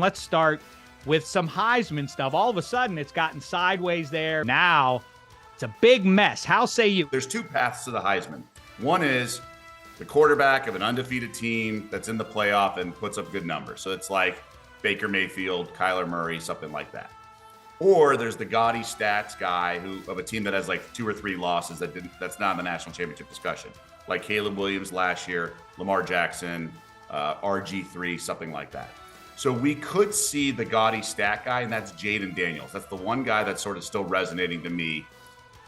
Let's start with some Heisman stuff. All of a sudden, it's gotten sideways there. Now, it's a big mess. How say you? There's two paths to the Heisman. One is the quarterback of an undefeated team that's in the playoff and puts up good numbers. So it's like Baker Mayfield, Kyler Murray, something like that. Or there's the gaudy stats guy of a team that has like 2 or 3 losses that's not in the national championship discussion, like Caleb Williams last year, Lamar Jackson, RG3, something like that. So we could see the gaudy stat guy, and that's Jaden Daniels. That's the one guy that's sort of still resonating to me,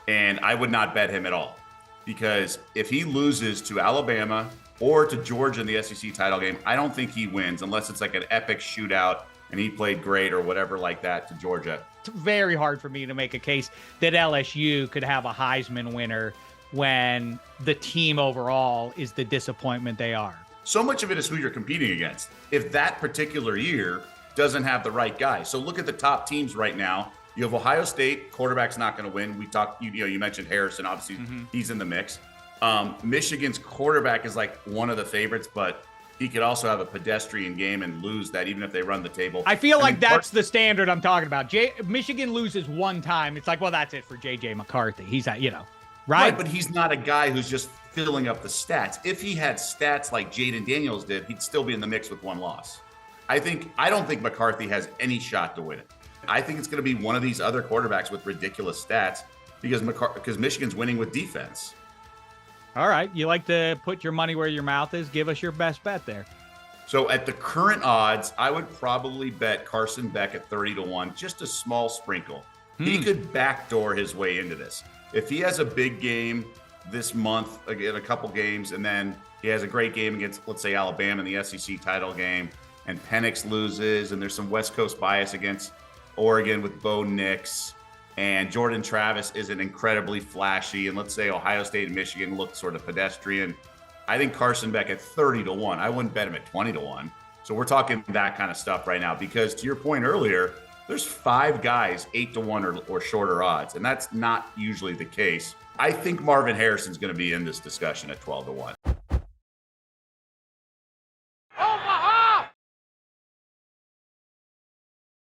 and I would not bet him at all. Because if he loses to Alabama or to Georgia in the SEC title game, I don't think he wins unless it's like an epic shootout and he played great or whatever like that to Georgia. It's very hard for me to make a case that LSU could have a Heisman winner when the team overall is the disappointment they are. So much of it is who you're competing against. If that particular year doesn't have the right guy. So look at the top teams right now. You have Ohio State, quarterback's not going to win. We talked, you mentioned Harrison, obviously he's in the mix. Michigan's quarterback is like one of the favorites, but he could also have a pedestrian game and lose that even if they run the table. I feel like that's the standard I'm talking about. Michigan loses one time. It's like, well, that's it for J.J. McCarthy. He's at, right? Right, but he's not a guy who's just filling up the stats. If he had stats like Jaden Daniels did, he'd still be in the mix with one loss. I don't think McCarthy has any shot to win it. I think it's going to be one of these other quarterbacks with ridiculous stats because Michigan's winning with defense. All right. You like to put your money where your mouth is. Give us your best bet there. So at the current odds, I would probably bet Carson Beck at 30-1, just a small sprinkle. He could backdoor his way into this. If he has a big game this month, again, a couple games, and then he has a great game against, let's say, Alabama in the SEC title game, and Penix loses, and there's some West Coast bias against Oregon with Bo Nix, and Jordan Travis isn't incredibly flashy, and let's say Ohio State and Michigan look sort of pedestrian, I think Carson Beck at 30-1. I wouldn't bet him at 20-1. So we're talking that kind of stuff right now because to your point earlier, there's 5 guys 8-1 or shorter odds, and that's not usually the case. I think Marvin Harrison's going to be in this discussion at 12-1.